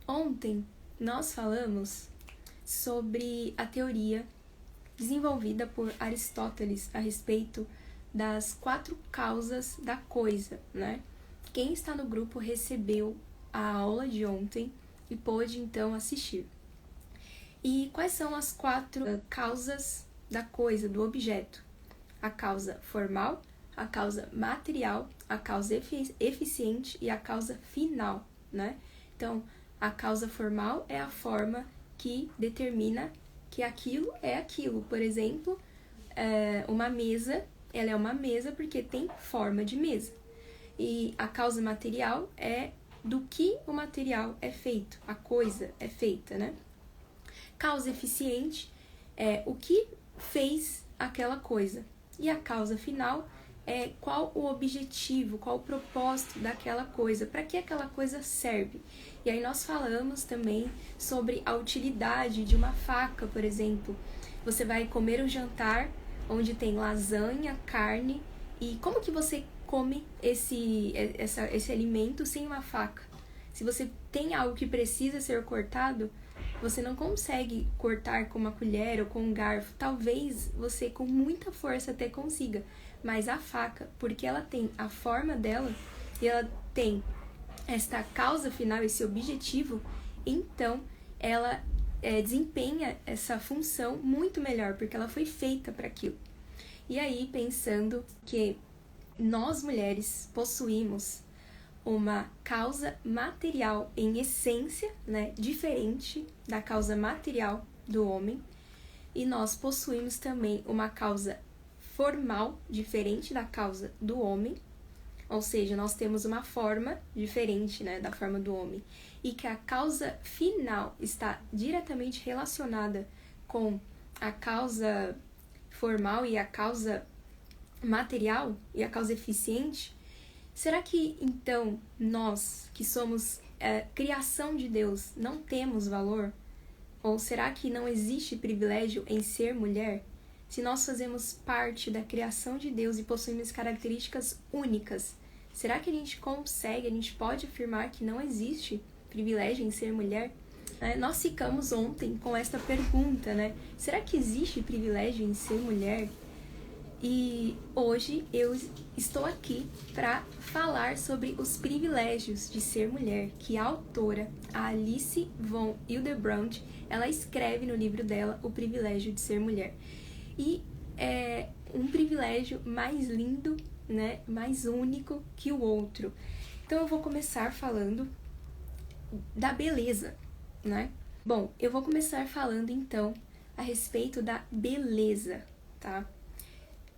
Ontem nós falamos sobre a teoria desenvolvida por Aristóteles a respeito das 4 causas da coisa, né? Quem está no grupo recebeu a aula de ontem e pôde então assistir. E quais são as 4 causas da coisa, do objeto? A causa formal, a causa material, a causa eficiente e a causa final, né? Então, a causa formal é a forma que determina que aquilo é aquilo. Por exemplo, uma mesa, ela é uma mesa porque tem forma de mesa. E a causa material é do que o material é feito, a coisa é feita, né? Causa eficiente é o que fez aquela coisa. E a causa final é qual o objetivo, qual o propósito daquela coisa, para que aquela coisa serve. E aí nós falamos também sobre a utilidade de uma faca, por exemplo. Você vai comer um jantar onde tem lasanha, carne, e como que você come esse alimento sem uma faca? Se você tem algo que precisa ser cortado, você não consegue cortar com uma colher ou com um garfo. Talvez você com muita força até consiga, mas a faca, porque ela tem a forma dela e ela tem esta causa final, esse objetivo, então ela desempenha essa função muito melhor, porque ela foi feita para aquilo. E aí, pensando que nós mulheres possuímos uma causa material em essência, né, diferente da causa material do homem, e nós possuímos também uma causa formal diferente da causa do homem, ou seja, nós temos uma forma diferente, né, da forma do homem, e que a causa final está diretamente relacionada com a causa formal e a causa material e a causa eficiente. Será que, então, nós, que somos criação de Deus, não temos valor? Ou será que não existe privilégio em ser mulher? Se nós fazemos parte da criação de Deus e possuímos características únicas, será que a gente pode afirmar que não existe privilégio em ser mulher? Nós ficamos ontem com esta pergunta, né? Será que existe privilégio em ser mulher? E hoje eu estou aqui para falar sobre os privilégios de ser mulher, que a autora, a Alice von Hildebrand, ela escreve no livro dela O Privilégio de Ser Mulher. E é um privilégio mais lindo, né, mais único que o outro. Então eu vou começar falando da beleza, né? Bom, eu vou começar falando então a respeito da beleza, tá?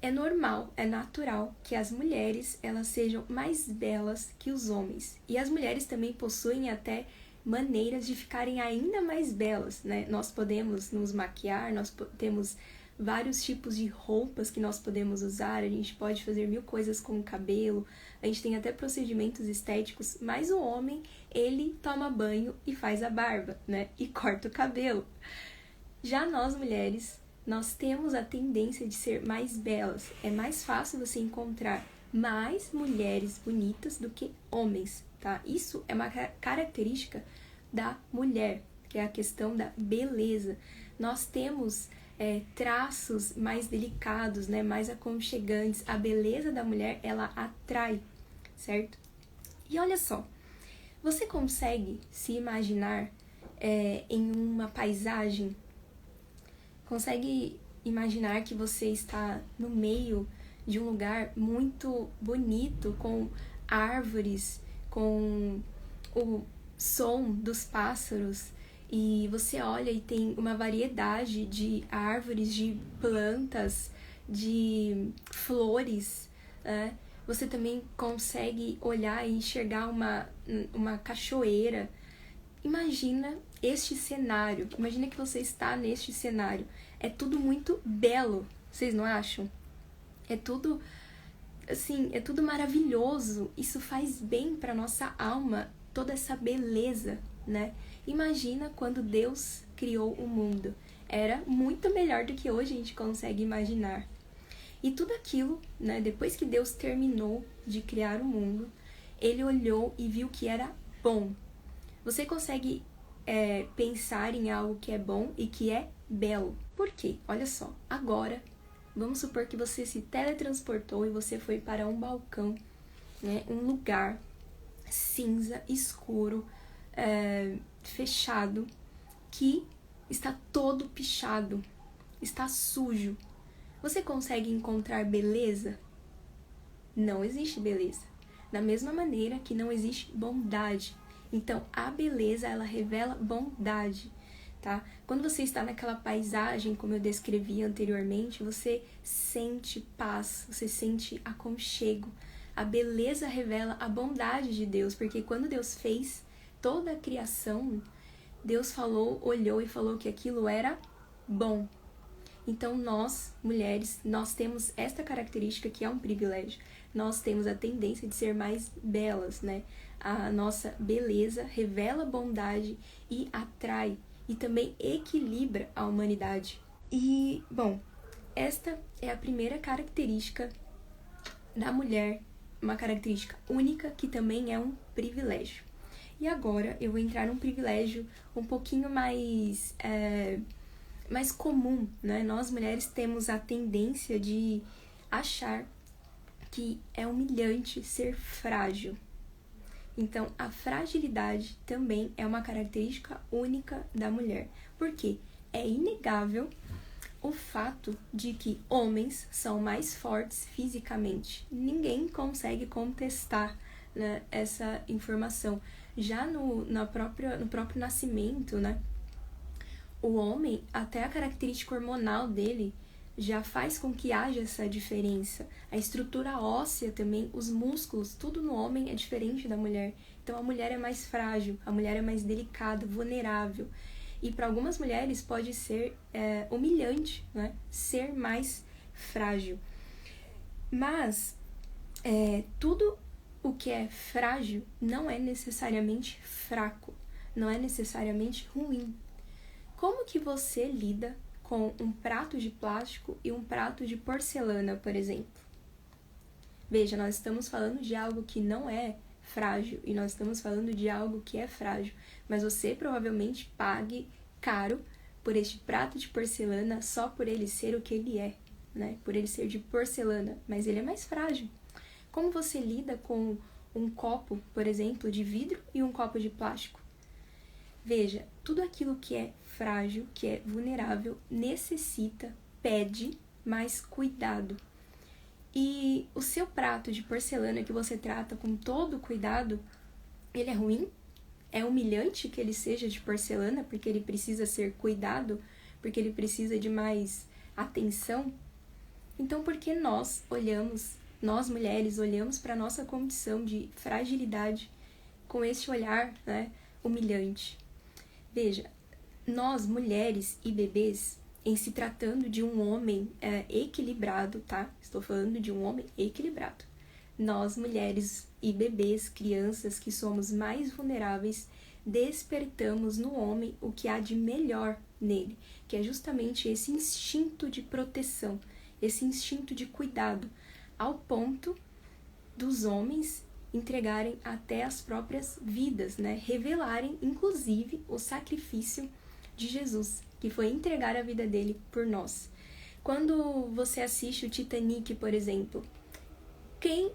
É normal, é natural que as mulheres elas sejam mais belas que os homens. E as mulheres também possuem até maneiras de ficarem ainda mais belas, né? Nós podemos nos maquiar, nós temos vários tipos de roupas que nós podemos usar, a gente pode fazer 1000 coisas com o cabelo, a gente tem até procedimentos estéticos, mas o homem, ele toma banho e faz a barba, né? E corta o cabelo. Já nós mulheres, nós temos a tendência de ser mais belas. É mais fácil você encontrar mais mulheres bonitas do que homens, tá? Isso é uma característica da mulher, que é a questão da beleza. Nós temos traços mais delicados, né? Mais aconchegantes. A beleza da mulher, ela atrai, certo? E olha só, você consegue se imaginar em uma paisagem? Consegue imaginar que você está no meio de um lugar muito bonito, com árvores, com o som dos pássaros, e você olha e tem uma variedade de árvores, de plantas, de flores, né? Você também consegue olhar e enxergar uma cachoeira. Imagina este cenário, imagina que você está neste cenário. É tudo muito belo, vocês não acham? É tudo, assim, é tudo maravilhoso. Isso faz bem para nossa alma, toda essa beleza, né? Imagina quando Deus criou o mundo. Era muito melhor do que hoje a gente consegue imaginar. E tudo aquilo, né, depois que Deus terminou de criar o mundo, ele olhou e viu que era bom. Você consegue pensar em algo que é bom e que é belo. Por quê? Olha só, agora, vamos supor que você se teletransportou e você foi para um balcão, né? Um lugar cinza, escuro, fechado, que está todo pichado, está sujo. Você consegue encontrar beleza? Não existe beleza. Da mesma maneira que não existe bondade. Então, a beleza, ela revela bondade, tá? Quando você está naquela paisagem, como eu descrevi anteriormente, você sente paz, você sente aconchego. A beleza revela a bondade de Deus, porque quando Deus fez toda a criação, Deus olhou e falou que aquilo era bom. Então nós, mulheres, nós temos esta característica que é um privilégio. Nós temos a tendência de ser mais belas, né? A nossa beleza revela bondade e atrai e também equilibra a humanidade. E, bom, esta é a primeira característica da mulher, uma característica única que também é um privilégio. E agora eu vou entrar num privilégio um pouquinho mais comum, né? Nós mulheres temos a tendência de achar que é humilhante ser frágil. Então, a fragilidade também é uma característica única da mulher. Por quê? É inegável o fato de que homens são mais fortes fisicamente. Ninguém consegue contestar, né, essa informação. Já no próprio nascimento, né, o homem, até a característica hormonal dele já faz com que haja essa diferença. A estrutura óssea também, os músculos, tudo no homem é diferente da mulher. Então a mulher é mais frágil, a mulher é mais delicada, vulnerável. E para algumas mulheres pode ser humilhante, né? Ser mais frágil. Mas tudo o que é frágil não é necessariamente fraco, não é necessariamente ruim. Como que você lida com um prato de plástico e um prato de porcelana, por exemplo? Veja, nós estamos falando de algo que não é frágil e nós estamos falando de algo que é frágil, mas você provavelmente pague caro por este prato de porcelana só por ele ser o que ele é, né? Por ele ser de porcelana, mas ele é mais frágil. Como você lida com um copo, por exemplo, de vidro e um copo de plástico? Veja, tudo aquilo que é frágil, que é vulnerável, pede mais cuidado. E o seu prato de porcelana que você trata com todo cuidado, ele é ruim? É humilhante que ele seja de porcelana porque ele precisa ser cuidado, porque ele precisa de mais atenção? Então, por que nós mulheres, olhamos para a nossa condição de fragilidade com esse olhar, né, humilhante? Veja, nós, mulheres e bebês, em se tratando de um homem equilibrado, tá? Estou falando de um homem equilibrado. Nós, mulheres e bebês, crianças que somos mais vulneráveis, despertamos no homem o que há de melhor nele, que é justamente esse instinto de proteção, esse instinto de cuidado, ao ponto dos homens entregarem até as próprias vidas, né? Revelarem, inclusive, o sacrifício de Jesus, que foi entregar a vida dele por nós. Quando você assiste o Titanic, por exemplo,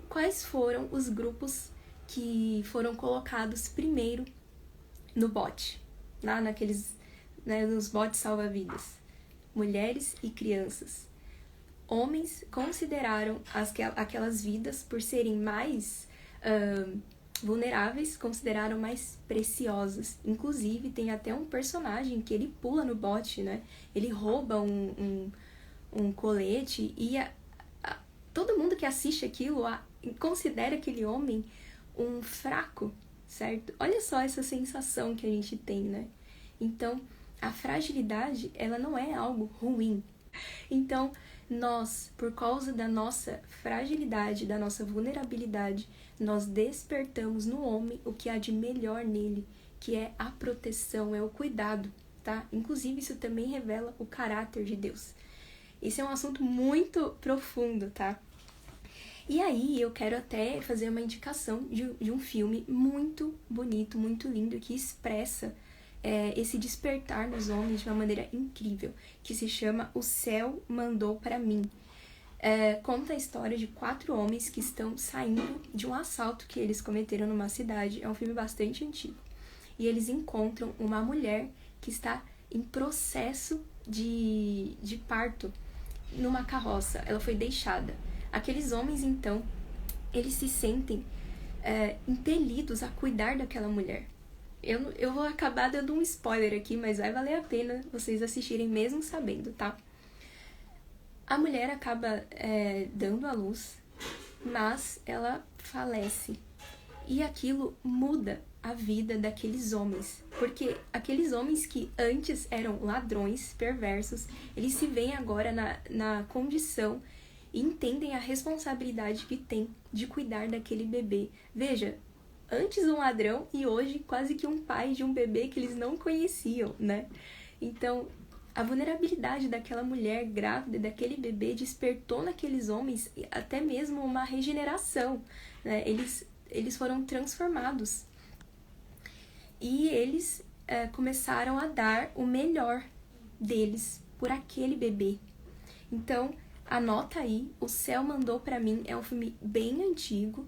quais foram os grupos que foram colocados primeiro no bote, nos botes salva-vidas? Mulheres e crianças. Homens consideraram aquelas vidas, por serem mais vulneráveis, consideraram mais preciosas. Inclusive, tem até um personagem que ele pula no bote, né? Ele rouba um colete e todo mundo que assiste aquilo considera aquele homem um fraco, certo? Olha só essa sensação que a gente tem, né? Então, a fragilidade, ela não é algo ruim. Então, nós, por causa da nossa fragilidade, da nossa vulnerabilidade, nós despertamos no homem o que há de melhor nele, que é a proteção, é o cuidado, tá? Inclusive, isso também revela o caráter de Deus. Esse é um assunto muito profundo, tá? E aí, eu quero até fazer uma indicação de um filme muito bonito, muito lindo, que expressa esse despertar nos homens de uma maneira incrível, que se chama O Céu Mandou Para Mim. Conta a história de 4 homens que estão saindo de um assalto que eles cometeram numa cidade. É um filme bastante antigo. E eles encontram uma mulher que está em processo de parto numa carroça. Ela foi deixada. Aqueles homens, então, eles se sentem impelidos a cuidar daquela mulher. Eu vou acabar dando um spoiler aqui, mas vai valer a pena vocês assistirem mesmo sabendo, tá? A mulher acaba dando à luz, mas ela falece. E aquilo muda a vida daqueles homens. Porque aqueles homens que antes eram ladrões, perversos, eles se veem agora na condição e entendem a responsabilidade que tem de cuidar daquele bebê. Veja, antes um ladrão e hoje quase que um pai de um bebê que eles não conheciam, né? Então, a vulnerabilidade daquela mulher grávida, daquele bebê, despertou naqueles homens até mesmo uma regeneração, né? Eles foram transformados. E eles começaram a dar o melhor deles por aquele bebê. Então, anota aí, O Céu Mandou Para Mim, é um filme bem antigo.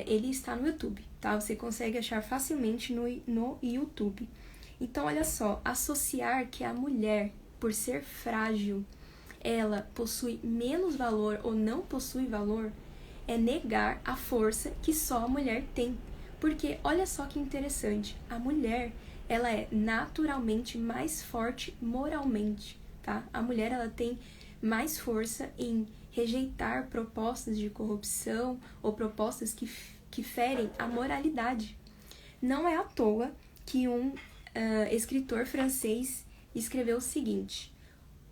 Ele está no YouTube, tá? Você consegue achar facilmente no YouTube. Então, olha só, associar que a mulher, por ser frágil, ela possui menos valor ou não possui valor, é negar a força que só a mulher tem. Porque, olha só que interessante, a mulher, ela é naturalmente mais forte moralmente, tá? A mulher, ela tem mais força em rejeitar propostas de corrupção ou propostas que ferem a moralidade. Não é à toa que um escritor francês escreveu o seguinte: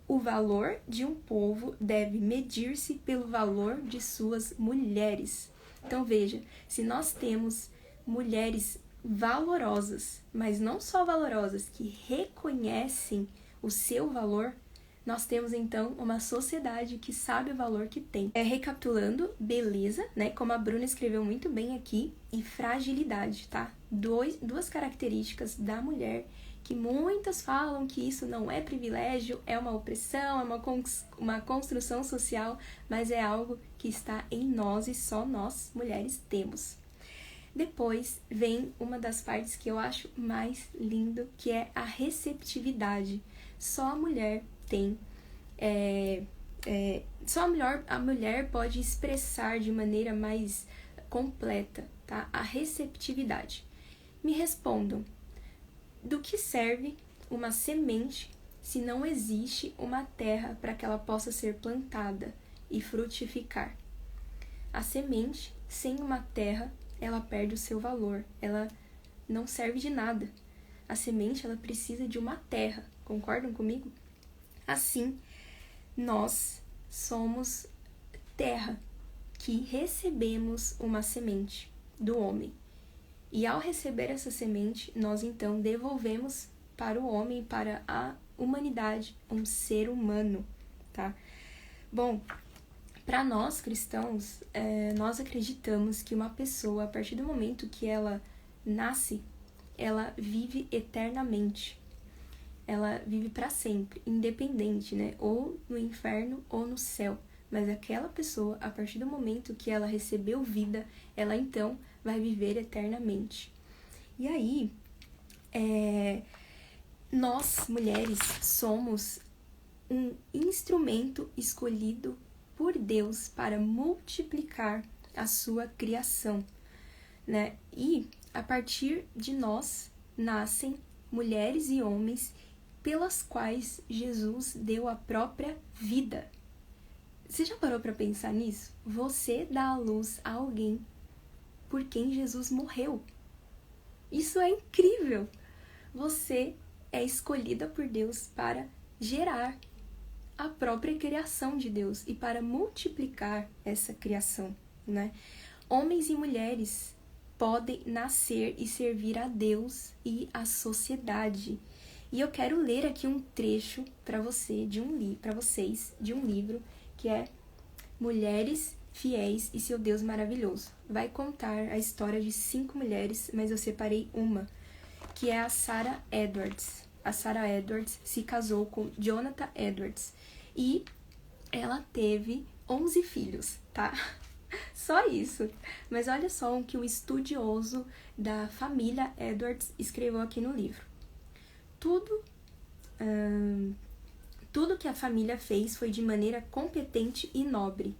o valor de um povo deve medir-se pelo valor de suas mulheres. Então veja, se nós temos mulheres valorosas, mas não só valorosas, que reconhecem o seu valor, nós temos então uma sociedade que sabe o valor que tem. Recapitulando, beleza, né? Como a Bruna escreveu muito bem aqui, e fragilidade, tá? Duas características da mulher que muitas falam que isso não é privilégio, é uma opressão, é uma construção social, mas é algo que está em nós e só nós, mulheres, temos. Depois vem uma das partes que eu acho mais lindo, que é a receptividade. Só a mulher tem... só a mulher pode expressar de maneira mais completa, tá? A receptividade. Me respondam, do que serve uma semente se não existe uma terra para que ela possa ser plantada e frutificar? A semente, sem uma terra, ela perde o seu valor, ela não serve de nada. A semente, ela precisa de uma terra, concordam comigo? Assim, nós somos terra que recebemos uma semente do homem. E ao receber essa semente, nós então devolvemos para o homem, para a humanidade, um ser humano, tá? Bom, para nós cristãos, nós acreditamos que uma pessoa, a partir do momento que ela nasce, ela vive eternamente. Ela vive para sempre, independente, né? Ou no inferno ou no céu. Mas aquela pessoa, a partir do momento que ela recebeu vida, ela então vai viver eternamente. E aí, nós, mulheres, somos um instrumento escolhido por Deus para multiplicar a sua criação, né? E a partir de nós nascem mulheres e homens pelas quais Jesus deu a própria vida. Você já parou para pensar nisso? Você dá à luz a alguém por quem Jesus morreu. Isso é incrível! Você é escolhida por Deus para gerar a própria criação de Deus e para multiplicar essa criação, né? Homens e mulheres podem nascer e servir a Deus e a sociedade. E eu quero ler aqui um trecho para vocês de um livro que é Mulheres Fiéis e Seu Deus Maravilhoso. Vai contar a história de 5 mulheres, mas eu separei uma que é a Sarah Edwards. A Sarah Edwards se casou com Jonathan Edwards e ela teve 11 filhos, tá? Só isso. Mas olha só o que o estudioso da família Edwards escreveu aqui no livro. Tudo que a família fez foi de maneira competente e nobre.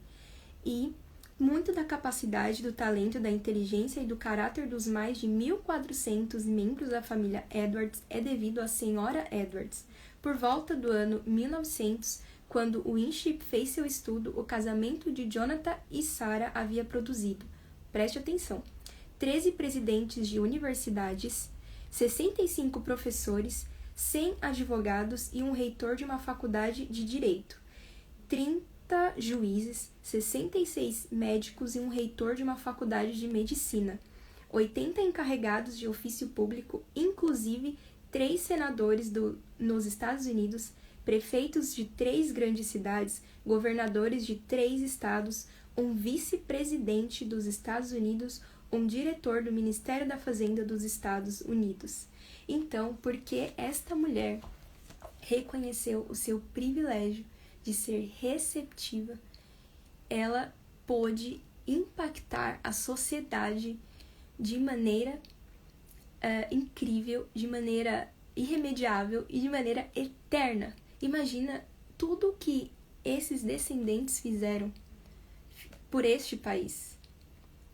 E muito da capacidade, do talento, da inteligência e do caráter dos mais de 1.400 membros da família Edwards é devido à senhora Edwards. Por volta do ano 1900, quando Winship fez seu estudo, o casamento de Jonathan e Sarah havia produzido, preste atenção, 13 presidentes de universidades, 65 professores, 100 advogados e um reitor de uma faculdade de direito, 30 juízes, 66 médicos e um reitor de uma faculdade de medicina, 80 encarregados de ofício público, inclusive 3 senadores nos Estados Unidos, prefeitos de 3 grandes cidades, governadores de 3 estados, um vice-presidente dos Estados Unidos, um diretor do Ministério da Fazenda dos Estados Unidos. Então, porque esta mulher reconheceu o seu privilégio de ser receptiva, ela pôde impactar a sociedade de maneira incrível, de maneira irremediável e de maneira eterna. Imagina tudo que esses descendentes fizeram por este país.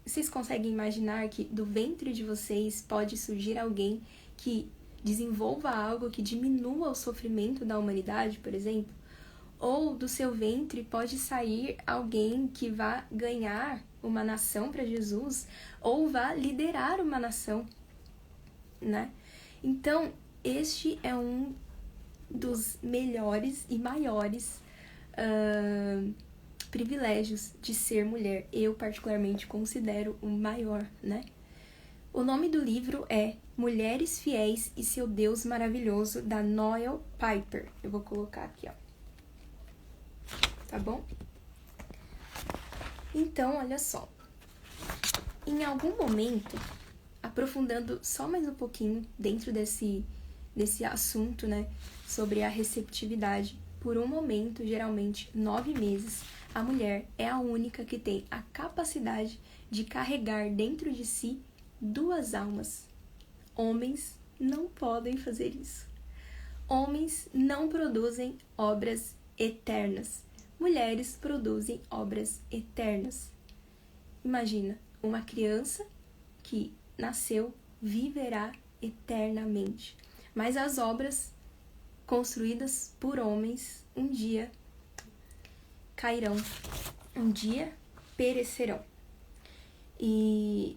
Vocês conseguem imaginar que do ventre de vocês pode surgir alguém que desenvolva algo que diminua o sofrimento da humanidade, por exemplo? Ou do seu ventre pode sair alguém que vá ganhar uma nação para Jesus ou vá liderar uma nação, né? Então, este é um dos melhores e maiores privilégios de ser mulher. Eu, particularmente, considero o maior, né? O nome do livro é Mulheres Fiéis e Seu Deus Maravilhoso, da Noelle Piper. Eu vou colocar aqui, ó. Tá bom? Então, olha só. Em algum momento, aprofundando só mais um pouquinho dentro desse assunto, né, sobre a receptividade, por um momento, geralmente 9 meses, a mulher é a única que tem a capacidade de carregar dentro de si 2 almas. Homens não podem fazer isso. Homens não produzem obras eternas. Mulheres produzem obras eternas. Imagina, uma criança que nasceu viverá eternamente. Mas as obras construídas por homens um dia cairão, um dia perecerão. E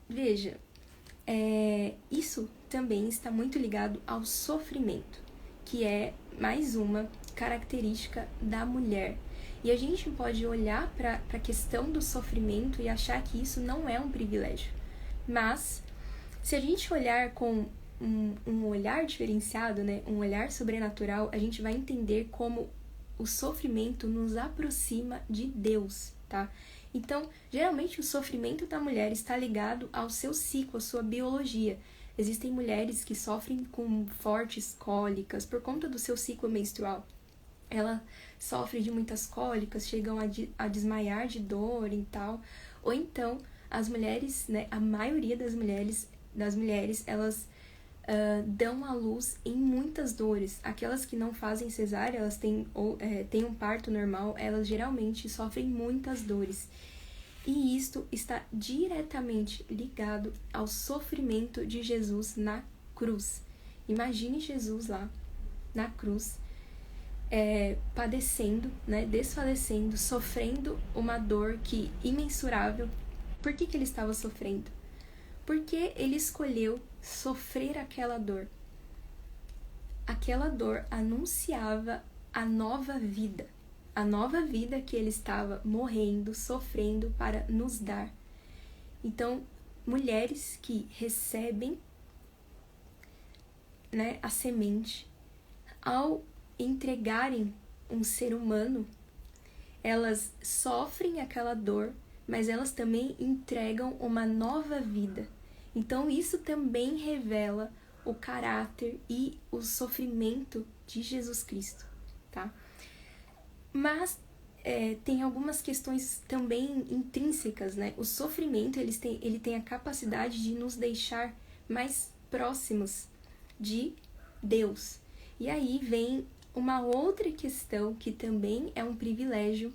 veja, isso também está muito ligado ao sofrimento, que é mais uma característica da mulher. E a gente pode olhar para a questão do sofrimento e achar que isso não é um privilégio. Mas, se a gente olhar com um olhar diferenciado, né, um olhar sobrenatural, a gente vai entender como o sofrimento nos aproxima de Deus, tá? Então, geralmente o sofrimento da mulher está ligado ao seu ciclo, à sua biologia. Existem mulheres que sofrem com fortes cólicas por conta do seu ciclo menstrual. Ela sofre de muitas cólicas, chegam a desmaiar de dor e tal. Ou então, as mulheres, né, a maioria das mulheres, elas dão à luz em muitas dores. Aquelas que não fazem cesárea, elas têm um parto normal, elas geralmente sofrem muitas dores. E isto está diretamente ligado ao sofrimento de Jesus na cruz. Imagine Jesus lá na cruz, padecendo, né, desfalecendo, sofrendo uma dor que imensurável. Por que ele estava sofrendo? Porque ele escolheu sofrer aquela dor. Aquela dor anunciava a nova vida que ele estava morrendo, sofrendo para nos dar. Então, mulheres que recebem, né, a semente, ao entregarem um ser humano, elas sofrem aquela dor, mas elas também entregam uma nova vida. Então, isso também revela o caráter e o sofrimento de Jesus Cristo, tá? Mas tem algumas questões também intrínsecas, né? O sofrimento, ele tem a capacidade de nos deixar mais próximos de Deus. E aí vem uma outra questão que também é um privilégio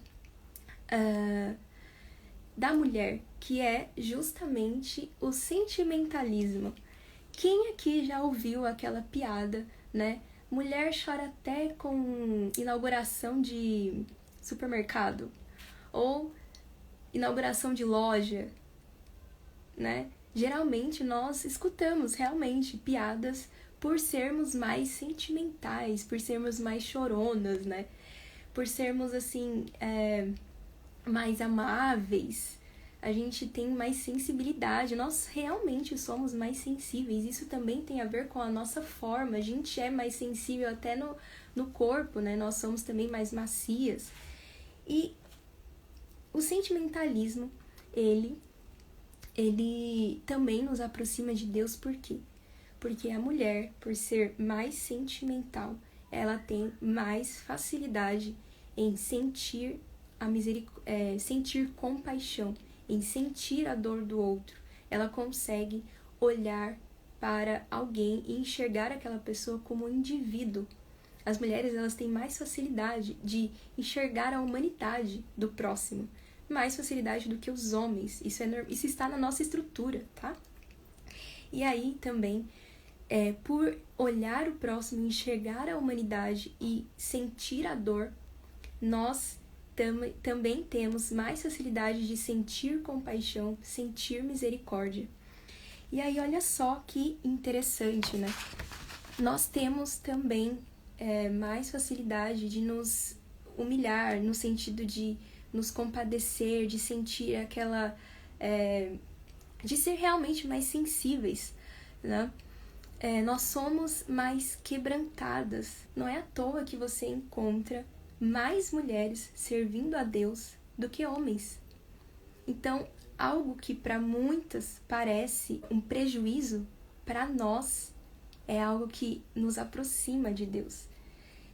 da mulher, que é justamente o sentimentalismo. Quem aqui já ouviu aquela piada, né? Mulher chora até com inauguração de supermercado ou inauguração de loja, né? Geralmente nós escutamos realmente piadas por sermos mais sentimentais, por sermos mais choronas, né? Por sermos assim, mais amáveis. A gente tem mais sensibilidade, nós realmente somos mais sensíveis. Isso também tem a ver com a nossa forma, a gente é mais sensível até no corpo, né? Nós somos também mais macias. E o sentimentalismo, ele também nos aproxima de Deus, por quê? Porque a mulher, por ser mais sentimental, ela tem mais facilidade em sentir sentir compaixão, em sentir a dor do outro. Ela consegue olhar para alguém e enxergar aquela pessoa como um indivíduo. As mulheres, elas têm mais facilidade de enxergar a humanidade do próximo, mais facilidade do que os homens. Isso está na nossa estrutura, tá? E aí também, por olhar o próximo, enxergar a humanidade e sentir a dor, nós também temos mais facilidade de sentir compaixão, sentir misericórdia. E aí, olha só que interessante, né? Nós temos também mais facilidade de nos humilhar, no sentido de nos compadecer, de sentir aquela... de ser realmente mais sensíveis, né? Nós somos mais quebrantadas. Não é à toa que você encontra mais mulheres servindo a Deus do que homens. Então, algo que para muitas parece um prejuízo, para nós é algo que nos aproxima de Deus.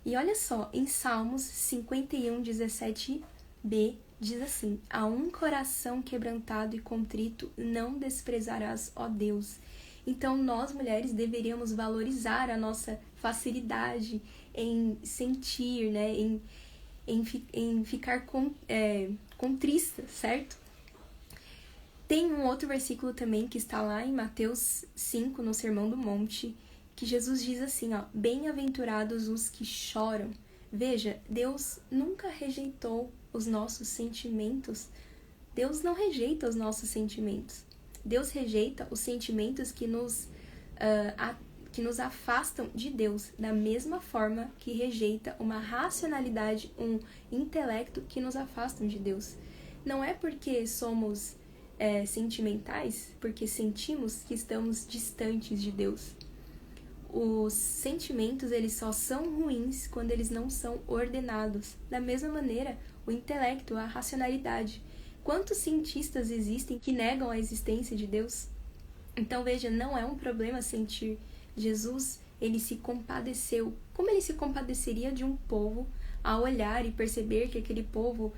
E olha só, em Salmos 51, 17b, diz assim: a um coração quebrantado e contrito não desprezarás, ó Deus. Então, nós mulheres deveríamos valorizar a nossa facilidade em sentir, né, em ficar contrista, certo? Tem um outro versículo também que está lá em Mateus 5, no Sermão do Monte, que Jesus diz assim, ó: bem-aventurados os que choram. Veja, Deus nunca rejeitou os nossos sentimentos. Deus não rejeita os nossos sentimentos. Deus rejeita os sentimentos que nos afastam de Deus, da mesma forma que rejeita uma racionalidade, um intelecto que nos afastam de Deus. Não é porque somos sentimentais, porque sentimos, que estamos distantes de Deus. Os sentimentos, eles só são ruins quando eles não são ordenados. Da mesma maneira, o intelecto, a racionalidade. Quantos cientistas existem que negam a existência de Deus? Então, veja, não é um problema sentir. Jesus, ele se compadeceu. Como ele se compadeceria de um povo ao olhar e perceber que aquele povo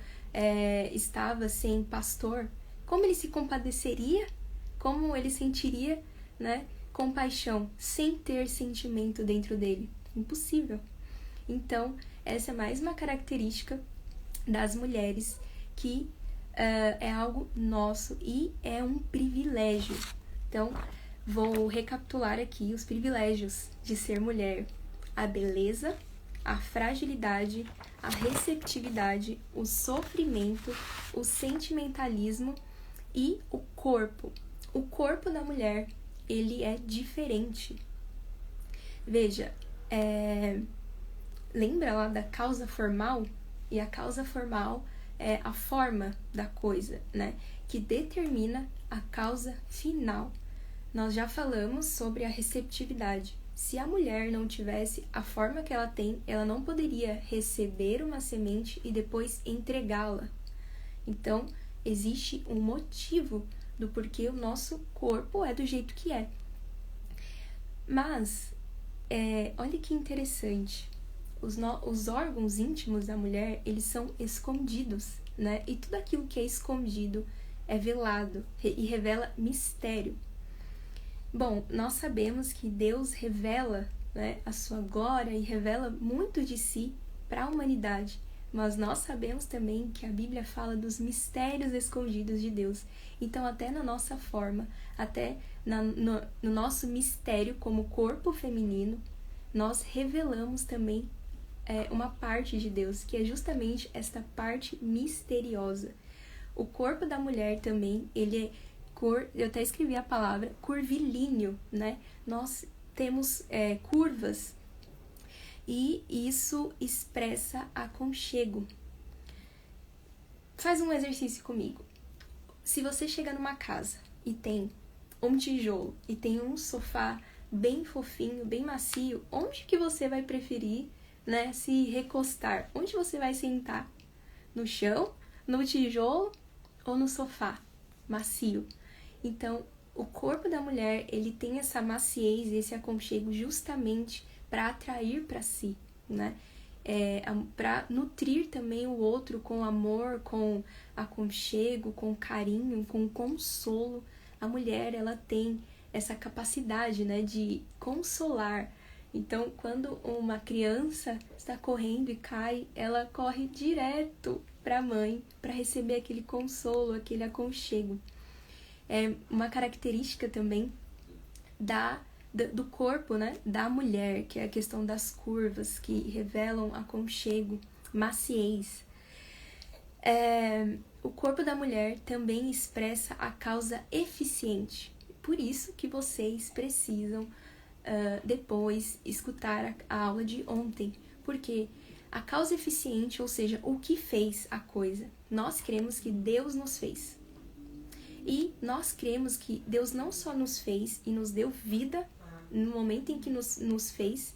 estava sem pastor? Como ele se compadeceria? Como ele sentiria, né, compaixão sem ter sentimento dentro dele? Impossível. Então, essa é mais uma característica das mulheres que é algo nosso e é um privilégio. Então, vou recapitular aqui os privilégios de ser mulher: a beleza, a fragilidade, a receptividade, o sofrimento, o sentimentalismo e o corpo. O corpo da mulher, ele é diferente. Veja, lembra lá da causa formal? E a causa formal é a forma da coisa, né? Que determina a causa final. Nós já falamos sobre a receptividade. Se a mulher não tivesse a forma que ela tem, ela não poderia receber uma semente e depois entregá-la. Então, existe um motivo do porquê o nosso corpo é do jeito que é. Mas, olha que interessante, os órgãos íntimos da mulher, eles são escondidos, né? E tudo aquilo que é escondido é velado e revela mistério. Bom, nós sabemos que Deus revela, né, a sua glória e revela muito de si para a humanidade, mas nós sabemos também que a Bíblia fala dos mistérios escondidos de Deus. Então, até na nossa forma, até no nosso mistério como corpo feminino, nós revelamos também uma parte de Deus, que é justamente esta parte misteriosa. O corpo da mulher também, ele é eu até escrevi a palavra curvilíneo, né? Nós temos curvas e isso expressa aconchego. Faz um exercício comigo. Se você chega numa casa e tem um tijolo e tem um sofá bem fofinho, bem macio, onde que você vai preferir, né, se recostar? Onde você vai sentar? No chão, no tijolo ou no sofá macio? Então, o corpo da mulher, ele tem essa maciez, esse aconchego justamente para atrair para si, né? Para nutrir também o outro com amor, com aconchego, com carinho, com consolo. A mulher, ela tem essa capacidade, né, de consolar. Então, quando uma criança está correndo e cai, ela corre direto para a mãe para receber aquele consolo, aquele aconchego. É uma característica também do corpo, né, da mulher, que é a questão das curvas, que revelam aconchego, maciez. O corpo da mulher também expressa a causa eficiente. Por isso que vocês precisam depois escutar a aula de ontem, porque a causa eficiente, ou seja, o que fez a coisa, nós cremos que Deus nos fez. E nós cremos que Deus não só nos fez e nos deu vida no momento em que nos fez,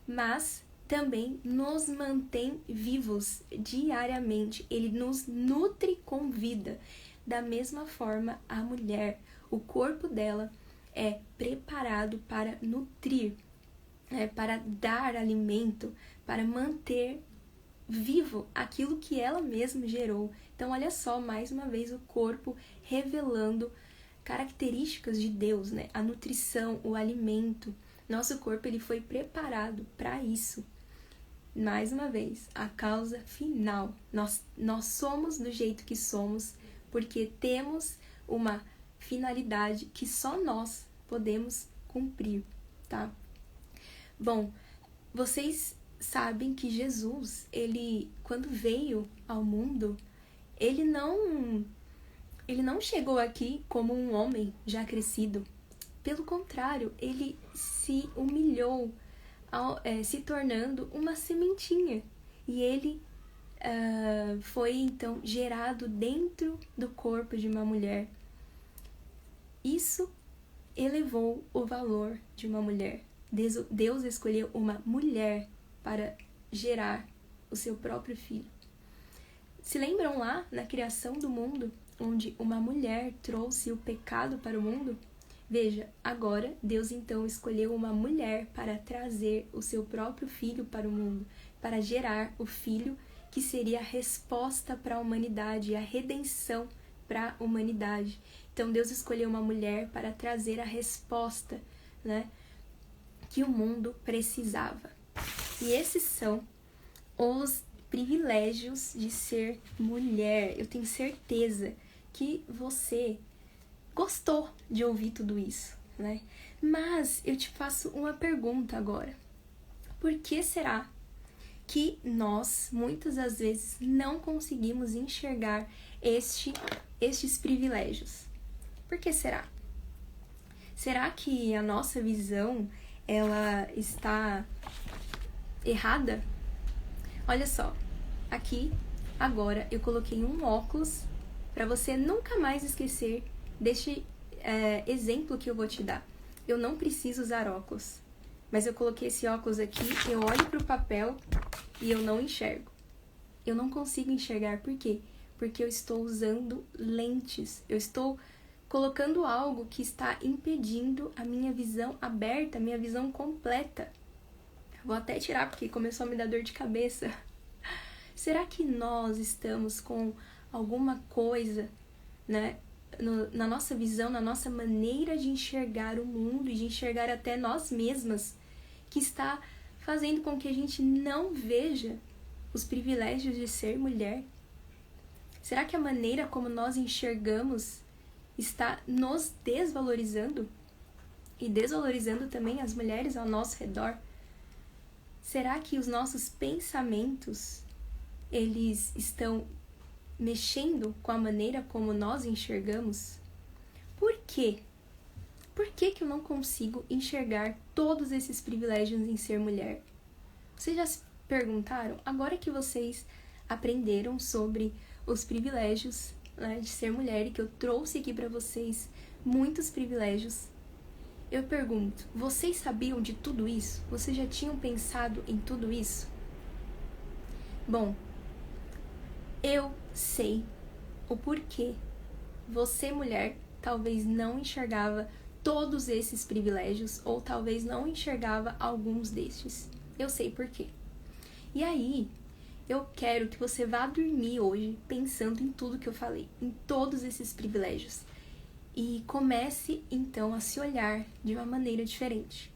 mas também nos mantém vivos diariamente. Ele nos nutre com vida. Da mesma forma, a mulher, o corpo dela é preparado para nutrir, para dar alimento, para manter vivo aquilo que ela mesma gerou. Então, olha só, mais uma vez, o corpo revelando características de Deus, né? A nutrição, o alimento. Nosso corpo, ele foi preparado para isso. Mais uma vez, a causa final. Nós somos do jeito que somos porque temos uma finalidade que só nós podemos cumprir, tá? Bom, vocês sabem que Jesus, ele, quando veio ao mundo, ele não chegou aqui como um homem já crescido. Pelo contrário, ele se humilhou, se tornando uma sementinha. E ele foi, então, gerado dentro do corpo de uma mulher. Isso elevou o valor de uma mulher. Deus escolheu uma mulher para gerar o seu próprio filho. Se lembram lá na criação do mundo, onde uma mulher trouxe o pecado para o mundo? Veja, agora Deus então escolheu uma mulher para trazer o seu próprio filho para o mundo, para gerar o filho que seria a resposta para a humanidade, a redenção para a humanidade. Então Deus escolheu uma mulher para trazer a resposta, né, que o mundo precisava. E esses são os privilégios de ser mulher. Eu tenho certeza que você gostou de ouvir tudo isso, né? Mas eu te faço uma pergunta agora. Por que será que nós, muitas das vezes, não conseguimos enxergar estes privilégios? Por que será? Será que a nossa visão, ela está errada? Olha só, aqui, agora, eu coloquei um óculos para você nunca mais esquecer deste exemplo que eu vou te dar. Eu não preciso usar óculos, mas eu coloquei esse óculos aqui, eu olho para o papel e eu não enxergo. Eu não consigo enxergar, por quê? Porque eu estou usando lentes, eu estou colocando algo que está impedindo a minha visão aberta, a minha visão completa. Vou até tirar porque começou a me dar dor de cabeça. Será que nós estamos com alguma coisa, né, na nossa visão, na nossa maneira de enxergar o mundo e de enxergar até nós mesmas, que está fazendo com que a gente não veja os privilégios de ser mulher? Será que a maneira como nós enxergamos está nos desvalorizando e desvalorizando também as mulheres ao nosso redor? Será que os nossos pensamentos, eles estão mexendo com a maneira como nós enxergamos? Por quê? Por que eu não consigo enxergar todos esses privilégios em ser mulher? Vocês já se perguntaram? Agora que vocês aprenderam sobre os privilégios, né, de ser mulher, e que eu trouxe aqui para vocês muitos privilégios, eu pergunto, vocês sabiam de tudo isso? Vocês já tinham pensado em tudo isso? Bom, eu sei o porquê você, mulher, talvez não enxergava todos esses privilégios, ou talvez não enxergava alguns destes. Eu sei porquê. E aí, eu quero que você vá dormir hoje pensando em tudo que eu falei, em todos esses privilégios. E comece, então, a se olhar de uma maneira diferente.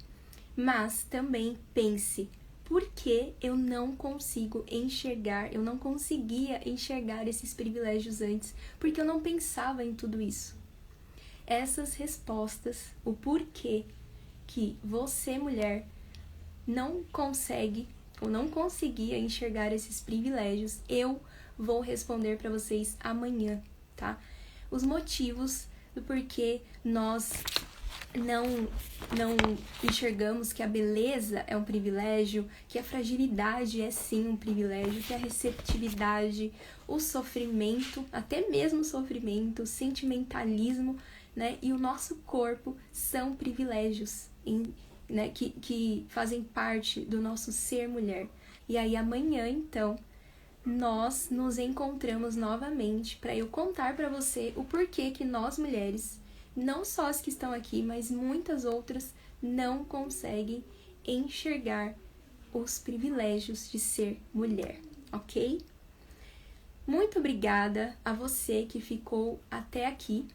Mas também pense, por que eu não consigo enxergar, eu não conseguia enxergar esses privilégios antes? Porque eu não pensava em tudo isso. Essas respostas, o porquê que você, mulher, não consegue ou não conseguia enxergar esses privilégios, eu vou responder para vocês amanhã, tá? Os motivos do porquê nós não enxergamos que a beleza é um privilégio, que a fragilidade é sim um privilégio, que a receptividade, o sofrimento, até mesmo o sofrimento, o sentimentalismo, né, e o nosso corpo são privilégios, né, que fazem parte do nosso ser mulher. E aí amanhã, então, nós nos encontramos novamente para eu contar para você o porquê que nós mulheres, não só as que estão aqui, mas muitas outras, não conseguem enxergar os privilégios de ser mulher, ok? Muito obrigada a você que ficou até aqui.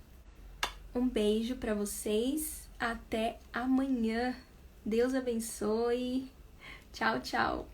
Um beijo para vocês. Até amanhã. Deus abençoe. Tchau, tchau.